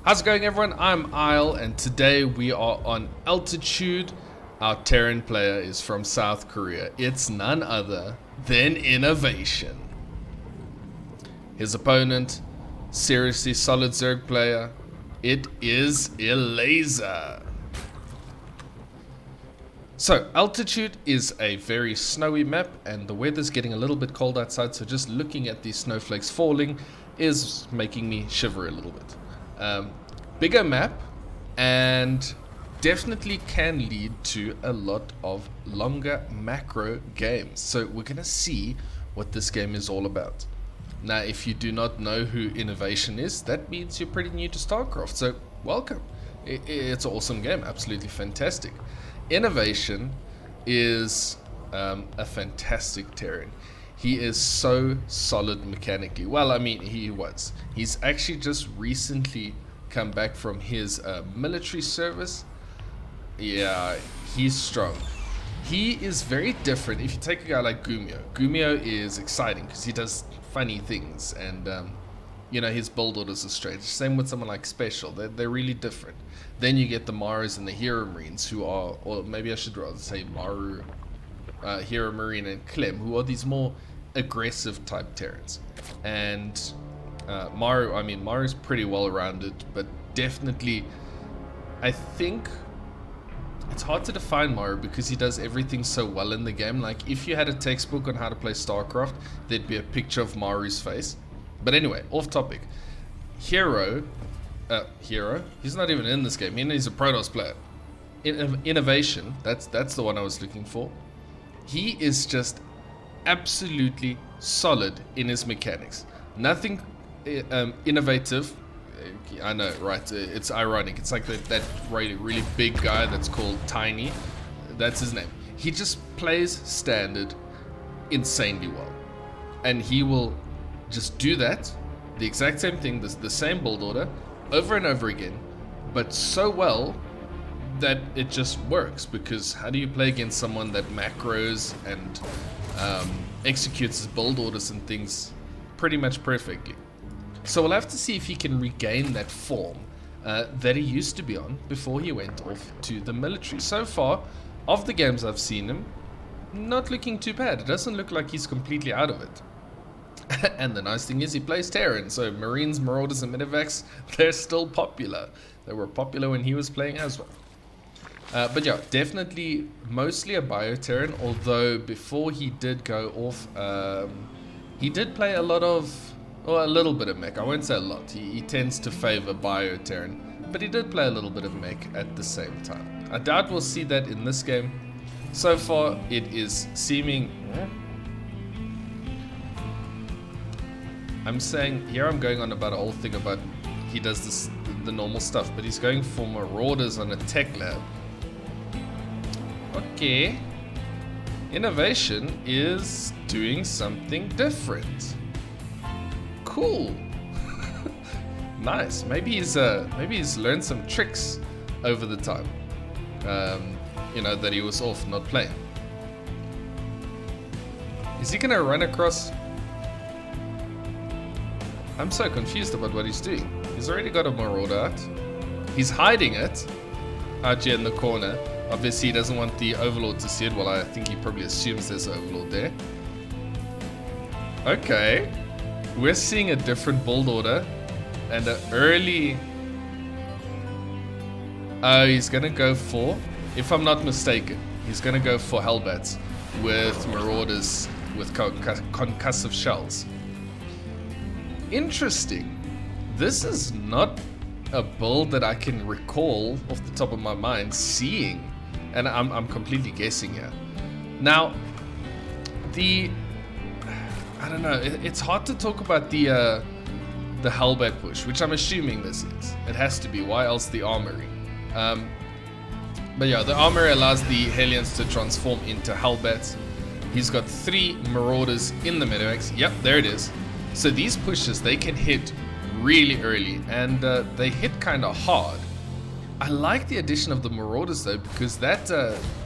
How's it going, everyone? I'm Isle, and today we are on Altitude. Our Terran player is from South Korea. It's none other than INnoVation. His opponent, seriously solid Zerg player, it is Elazer. So, Altitude is a very snowy map, and the weather's getting a little bit cold outside, so just looking at these snowflakes falling is making me shiver a little bit. Bigger map, and definitely can lead to a lot of longer macro games. So we're gonna see what this game is all about. Now, if you do not know who INnoVation is, that means you're pretty new to StarCraft, so welcome. It's an awesome game, absolutely fantastic. INnoVation is a fantastic Terran. He is so solid mechanically. Well, I mean, he's actually just recently come back from his military service. Yeah, he's strong. He is very different. If you take a guy like Gumio is exciting because he does funny things, and you know, his build orders are strange. Same with someone like Special. They're really different. Then you get the Marus and the Hero Marines, who are, or maybe I should rather say Maru, Hero Marine and Clem, who are these more aggressive type Terrans. And Maru's pretty well rounded, but definitely, I think it's hard to define Maru because he does everything so well in the game. Like, if you had a textbook on how to play StarCraft, there'd be a picture of Maru's face. But anyway, off topic. Hero, he's not even in this game. He's a Protoss player. INnoVation, that's the one I was looking for. He is just absolutely solid in his mechanics. Nothing innovative. I know, right? It's ironic. It's like that really big guy that's called Tiny. That's his name. He just plays standard insanely well, and he will just do that, the exact same thing, the same build order, over and over again, but so well that it just works. Because how do you play against someone that macros and executes his build orders and things pretty much perfectly? So we'll have to see if he can regain that form that he used to be on before he went off to the military. So far, of the games I've seen him, not looking too bad. It doesn't look like he's completely out of it. And the nice thing is he plays Terran, so Marines, Marauders, and Medivacs, they're still popular. They were popular when he was playing as well. But yeah, definitely mostly a Bio-Terran, although before he did go off, he did play a little bit of mech. I won't say a lot. He tends to favor Bio-Terran, but he did play a little bit of mech at the same time. I doubt we'll see that in this game. So far, it is seeming... I'm going on about a whole thing about he does the normal stuff, but he's going for Marauders on a tech lab. Okay. INnoVation is doing something different. Cool. Nice. Maybe he's learned some tricks over the time. You know, that he was off not playing. Is he gonna run across? I'm so confused about what he's doing. He's already got a Marauder out. He's hiding it out here in the corner. Obviously, he doesn't want the Overlord to see it. Well, I think he probably assumes there's an Overlord there. Okay. We're seeing a different build order. And an early... Oh, he's going to go for... If I'm not mistaken, he's going to go for Hellbats with Marauders with concussive shells. Interesting. This is not a build that I can recall off the top of my mind seeing, and I'm completely guessing here. Now, I don't know. It's hard to talk about the Hellbat push, which I'm assuming this is. It has to be. Why else the Armory? But yeah, the Armory allows the Hellions to transform into Hellbats. He's got 3 Marauders in the Medivacs. Yep, there it is. So these pushes, they can hit really early, and they hit kind of hard. I like the addition of the Marauders though, because that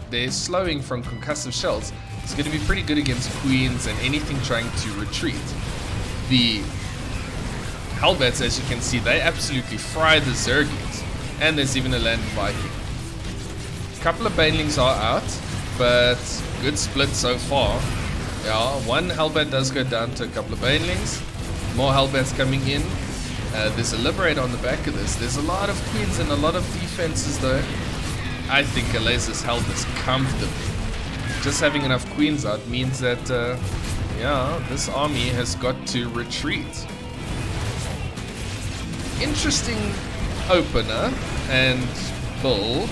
they're slowing from concussive shells. It's going to be pretty good against Queens and anything trying to retreat. The Hellbats, as you can see, they absolutely fry the Zerglings. And there's even a landed Viking. A couple of Banelings are out, but good split so far. Yeah, one Hellbat does go down to a couple of Banelings. More Hellbats coming in. There's a Liberator on the back of this. There's a lot of Queens and a lot of defenses though. I think Elazer's held this comfortably. Just having enough Queens out means that, yeah, this army has got to retreat. Interesting opener and build.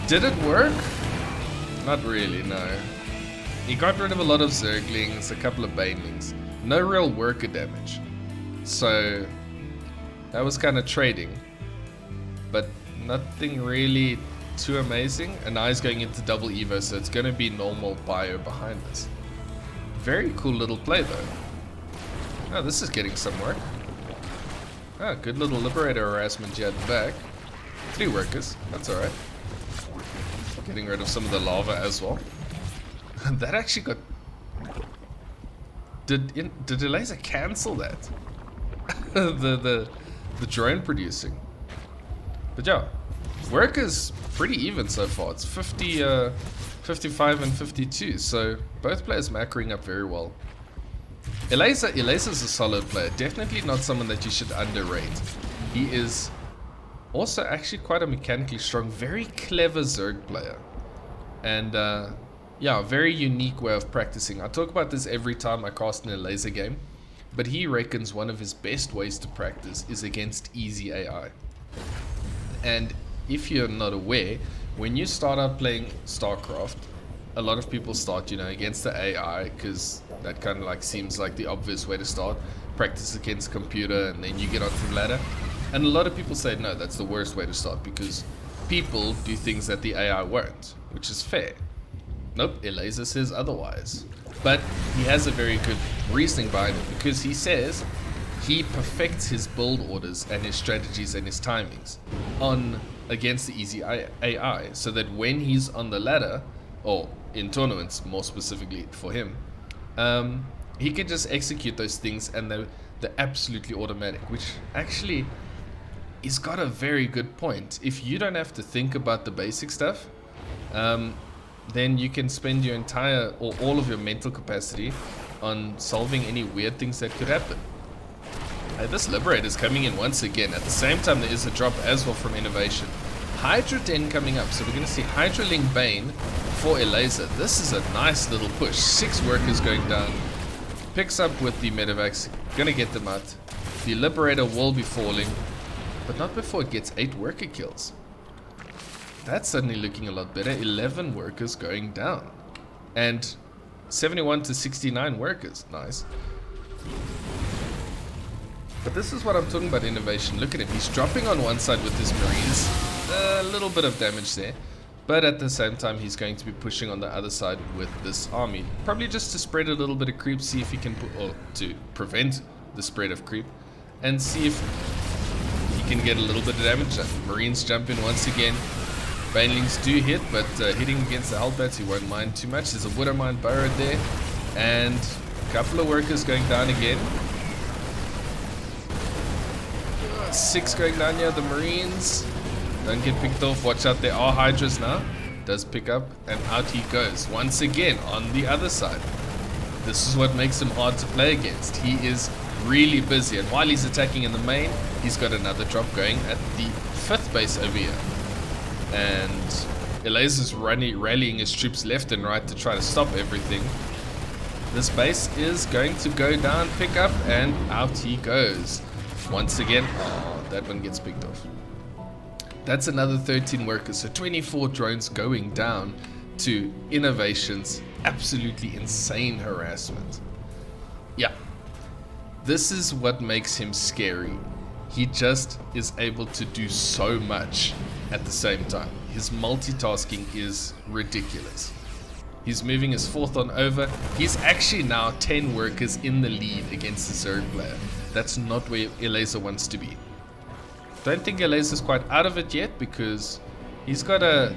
Did it work? Not really, no. He got rid of a lot of Zerglings, a couple of Banelings. No real worker damage. So that was kind of trading. But nothing really too amazing. And now he's going into double Evo, so it's going to be normal bio behind this. Very cool little play though. Oh, this is getting some work. Ah, good little Liberator harassment here at the back. 3 workers, that's alright. Getting rid of some of the lava as well. That actually got... Did Elazer cancel that? the drone producing. But yeah, work is pretty even so far. It's 50, 55 and 52, so both players macroing up very well. Elazer's a solid player, definitely not someone that you should underrate. He is also actually quite a mechanically strong, very clever Zerg player. And yeah, very unique way of practicing. I talk about this every time I cast an Elazer game, but he reckons one of his best ways to practice is against easy AI. And if you're not aware, when you start out playing StarCraft, a lot of people start, you know, against the AI, because that kind of like seems like the obvious way to start. Practice against computer and then you get onto the ladder. And a lot of people say, no, that's the worst way to start because people do things that the AI won't, which is fair. Nope, Elazer says otherwise. But he has a very good reasoning behind it because he says he perfects his build orders and his strategies and his timings on against the easy AI, so that when he's on the ladder, or in tournaments more specifically for him, he can just execute those things and they're absolutely automatic, which actually he's got a very good point. If you don't have to think about the basic stuff, then you can spend your entire or all of your mental capacity on solving any weird things that could happen. This Liberator is coming in once again. At the same time, there is a drop as well from INnoVation. Hydra Den coming up, so we're going to see Hydra Ling Bane for Elazer. This is a nice little push. 6 workers going down. Picks up with the medevacs, gonna get them out. The Liberator will be falling, but not before it gets 8 worker kills. That's suddenly looking a lot better. 11 workers going down. And 71 to 69 workers. Nice. But this is what I'm talking about, INnoVation. Look at him. He's dropping on one side with his Marines. A little bit of damage there. But at the same time, he's going to be pushing on the other side with this army. Probably just to spread a little bit of creep, see if he can, or to prevent the spread of creep. And see if he can get a little bit of damage done. Marines jump in once again. Banelings do hit, but hitting against the Hellbats, he won't mind too much. There's a Widow Mine burrowed there. And a couple of workers going down again. 6 going down here, the Marines. Don't get picked off. Watch out, there are Hydras now. Does pick up, and out he goes. Once again, on the other side. This is what makes him hard to play against. He is really busy, and while he's attacking in the main, he's got another drop going at the 5th base over here. And Elazer's rallying his troops left and right to try to stop everything. This base is going to go down, pick up, and out he goes. Once again, oh, that one gets picked off. That's another 13 workers, so 24 drones going down to INnoVation's absolutely insane harassment. Yeah, this is what makes him scary. He just is able to do so much at the same time. His multitasking is ridiculous. He's moving his 4th on over. He's actually now 10 workers in the lead against the Zerg player. That's not where Elazer wants to be. Don't think Elazer's quite out of it yet because he's got a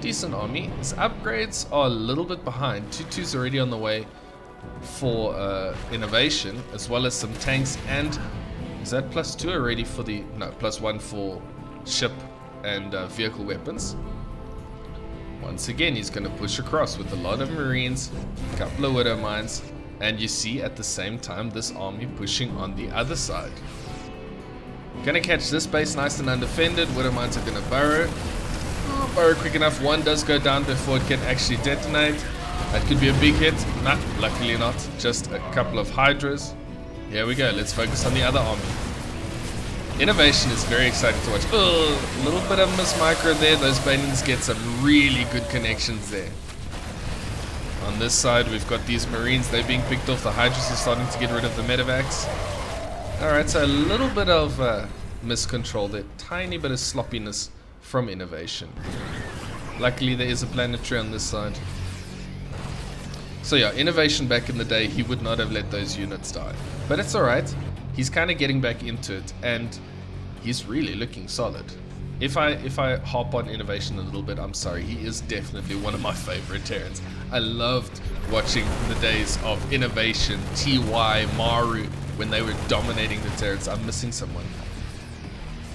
decent army. His upgrades are a little bit behind. 2-2's already on the way for INnoVation, as well as some tanks and Is that +2 already for the... No, +1 for ship and vehicle weapons. Once again, he's going to push across with a lot of Marines, a couple of Widow Mines, and you see at the same time this army pushing on the other side. Gonna catch this base nice and undefended. Widow Mines are gonna burrow. Oh, burrow quick enough. One does go down before it can actually detonate. That could be a big hit. Nah, luckily not. Just a couple of Hydras. Here we go. Let's focus on the other army. INnoVation is very exciting to watch. Oh, a little bit of miss micro there. Those Banelings get some really good connections there. On this side, we've got these Marines. They're being picked off. The Hydras are starting to get rid of the medevacs. Alright, so a little bit of miscontrol there. Tiny bit of sloppiness from INnoVation. Luckily, there is a planetary on this side. So yeah, INnoVation back in the day, he would not have let those units die. But it's alright. He's kind of getting back into it, and he's really looking solid. If I hop on INnoVation a little bit, I'm sorry. He is definitely one of my favorite Terrans. I loved watching the days of INnoVation, TY, Maru, when they were dominating the Terrans. I'm missing someone.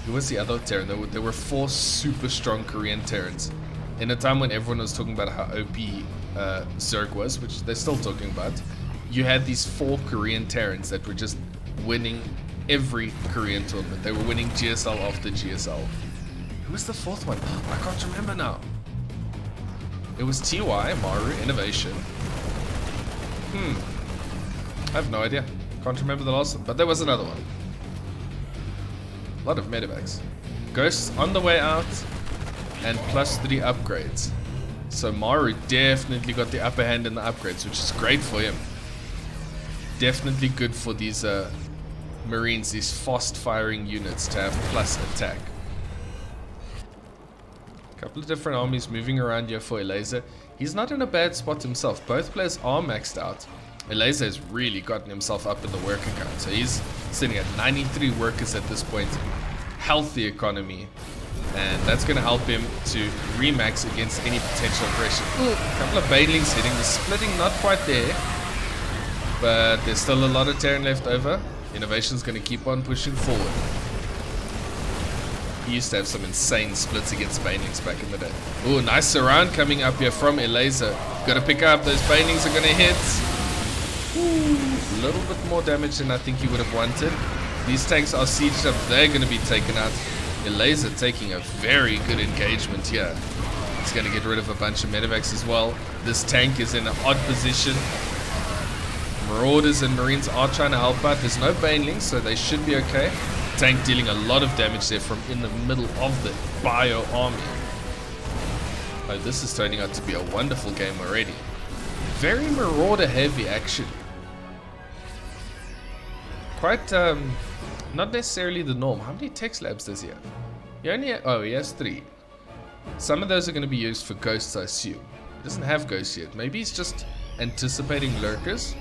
Who was the other Terran? There were 4 super strong Korean Terrans. In a time when everyone was talking about how OP Zerg was, which they're still talking about, you had these 4 Korean Terrans that were just winning every Korean tournament. They were winning GSL after GSL. Who was the 4th one? I can't remember now. It was TY, Maru, INnoVation. I have no idea. Can't remember the last one, but there was another one. A lot of medevacs. Ghosts on the way out, and +3 upgrades. So Maru definitely got the upper hand in the upgrades, which is great for him. Definitely good for these Marines, these fast-firing units to have plus attack. Couple of different armies moving around here for Elazer. He's not in a bad spot himself. Both players are maxed out. Elazer has really gotten himself up in the worker count. So he's sitting at 93 workers at this point. Healthy economy. And that's going to help him to remax against any potential aggression. A couple of Banelings hitting. The splitting not quite there. But there's still a lot of Terran left over. INnoVation's going to keep on pushing forward. He used to have some insane splits against Banelings back in the day. Ooh, nice surround coming up here from Elazer. Got to pick up. Those Banelings are going to hit. Ooh, a little bit more damage than I think he would have wanted. These tanks are sieged up. They're going to be taken out. Elazer taking a very good engagement here. He's going to get rid of a bunch of medevacs as well. This tank is in an odd position. Marauders and Marines are trying to help out. There's no Banelings, so they should be okay. Tank dealing a lot of damage there from in the middle of the bio army. Oh, this is turning out to be a wonderful game already. Very Marauder heavy action. Quite, not necessarily the norm. How many tech slabs does he have? He only he has 3. Some of those are going to be used for ghosts, I assume. He doesn't have ghosts yet. Maybe he's just anticipating lurkers.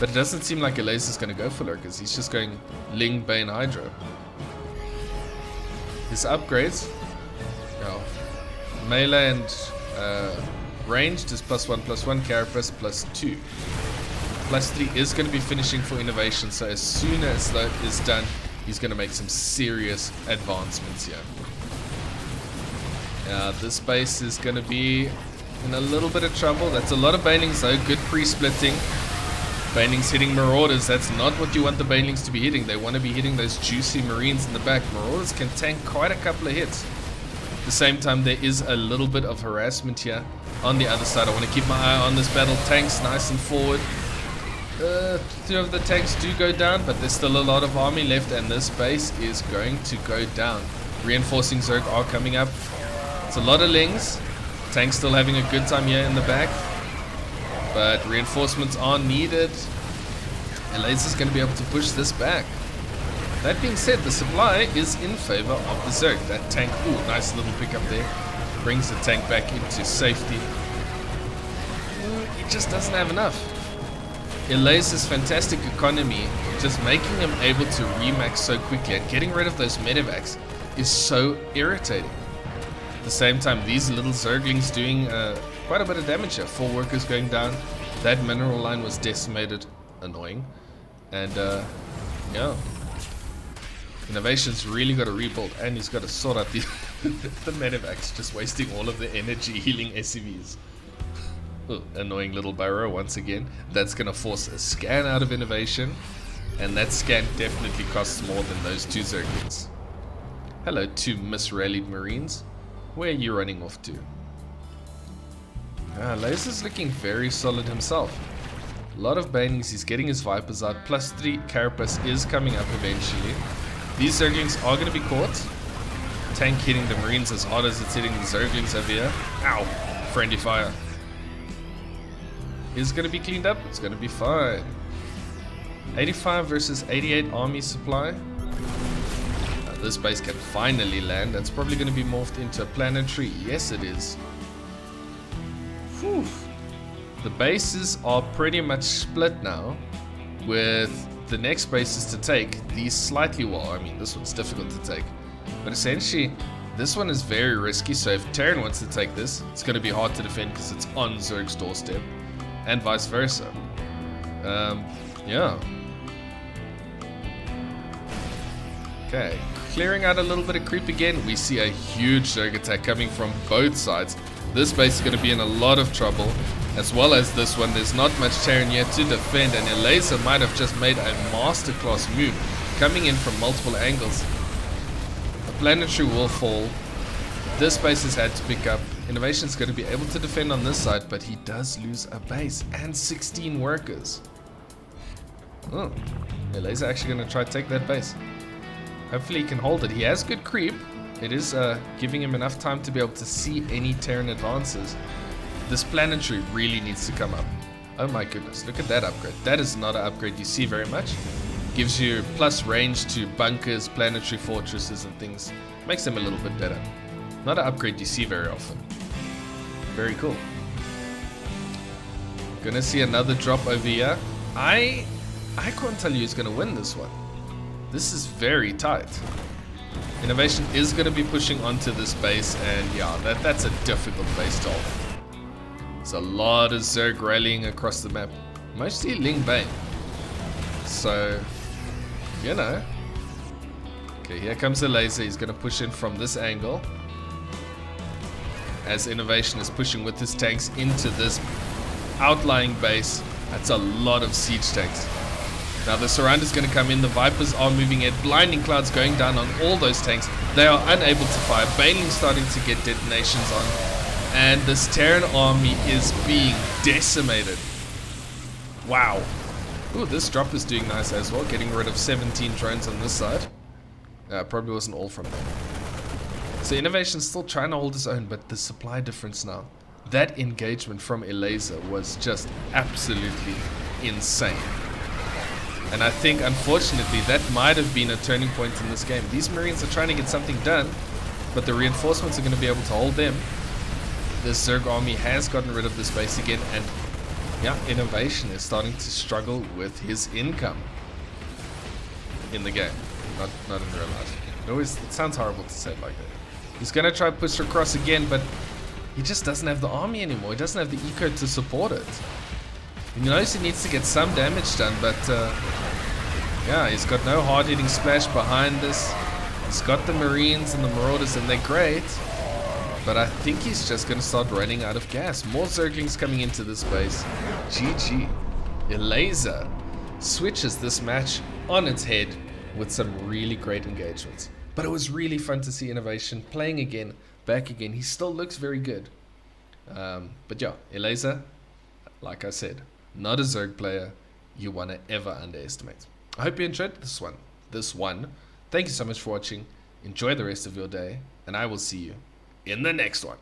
But it doesn't seem like Elazer's going to go for lurkers. He's just going Ling, Bane, Hydra. His upgrades. Melee and ranged is +1/+1. Carapace +2. +3 is going to be finishing for INnoVation. So as soon as that is done, he's going to make some serious advancements here. This base is going to be in a little bit of trouble. That's a lot of Banelings though. Good pre-splitting. Banelings hitting Marauders. That's not what you want the Banelings to be hitting. They want to be hitting those juicy Marines in the back. Marauders can tank quite a couple of hits. At the same time, there is a little bit of harassment here on the other side. I want to keep my eye on this battle. Tanks nice and forward. 2 of the tanks do go down, but there's still a lot of army left, and this base is going to go down. Reinforcing Zerg are coming up. It's a lot of Lings. Tanks still having a good time here in the back. But reinforcements are needed. Elazer's going to be able to push this back. That being said, the supply is in favor of the Zerg. That tank, ooh, nice little pickup there. Brings the tank back into safety. He just doesn't have enough. Elazer's fantastic economy, just making him able to remax so quickly and getting rid of those medevacs is so irritating. At the same time, these little Zerglings doing quite a bit of damage here. 4 workers going down. That mineral line was decimated. Annoying. And yeah, INnoVation's really got to rebuild, and he's got to sort out the the medevacs, just wasting all of the energy healing SCVs. Oh, annoying little burrow once again. That's going to force a scan out of INnoVation, and that scan definitely costs more than those 2 Zerglings. Hello, 2 misrallied Marines. Where are you running off to? Lazer's looking very solid himself. A lot of banings, he's getting his Vipers out. +3 Carapace is coming up eventually. These Zerglings are going to be caught. Tank hitting the Marines as hard as it's hitting the Zerglings over here. Ow! Friendly fire. Is going to be cleaned up. It's going to be fine. 85 versus 88 army supply. This base can finally land. That's probably going to be morphed into a planetary. Yes, it is. Whew. The bases are pretty much split now, with the next bases to take. These slightly, well, I mean, this one's difficult to take, but essentially, this one is very risky. So if Terran wants to take this, it's going to be hard to defend because it's on Zerg's doorstep, and vice versa. Yeah. Okay, clearing out a little bit of creep again. We see a huge Zerg attack coming from both sides. This base is going to be in a lot of trouble, as well as this one. There's not much Terran yet to defend, and Elazer might have just made a masterclass move, coming in from multiple angles. A planetary will fall. This base has had to pick up. INnoVation's going to be able to defend on this side, but he does lose a base and 16 workers. Oh, Elazer actually going to try to take that base. Hopefully he can hold it. He has good creep. It is giving him enough time to be able to see any Terran advances. This planetary really needs to come up. Oh my goodness, look at that upgrade. That is not an upgrade you see very much. Gives you plus range to bunkers, planetary fortresses and things. Makes them a little bit better. Not an upgrade you see very often. Very cool. Gonna see another drop over here. I can't tell you who's gonna win this one. This is very tight. INnoVation is going to be pushing onto this base, and yeah, that's a difficult base to hold. There's a lot of Zerg rallying across the map, mostly Ling Bane. So, you know. Okay, here comes Elazer. He's going to push in from this angle, as INnoVation is pushing with his tanks into this outlying base. That's a lot of siege tanks. Now the surround is going to come in. The Vipers are moving in. Blinding clouds going down on all those tanks. They are unable to fire. Baneling starting to get detonations on. And this Terran army is being decimated. Wow. Ooh, this drop is doing nice as well. Getting rid of 17 drones on this side. Probably wasn't all from there. So INnoVation's still trying to hold his own, but the supply difference now. That engagement from Elazer was just absolutely insane. And I think, unfortunately, that might have been a turning point in this game. These Marines are trying to get something done, but the reinforcements are going to be able to hold them. This Zerg army has gotten rid of this base again, and yeah, INnoVation is starting to struggle with his income in the game, not in real life. It sounds horrible to say it like that. He's going to try to push across again, but he just doesn't have the army anymore. He doesn't have the eco to support it. He knows he needs to get some damage done, but yeah, he's got no hard-hitting splash behind this. He's got the Marines and the Marauders, and they're great, but I think he's just going to start running out of gas. More Zerglings coming into this base. GG. Elazer switches this match on its head with some really great engagements. But it was really fun to see INnoVation playing again, back again. He still looks very good. But yeah, Elazer, like I said, not a Zerg player you want to ever underestimate. I hope you enjoyed this one. Thank you so much for watching. Enjoy the rest of your day, and I will see you in the next one.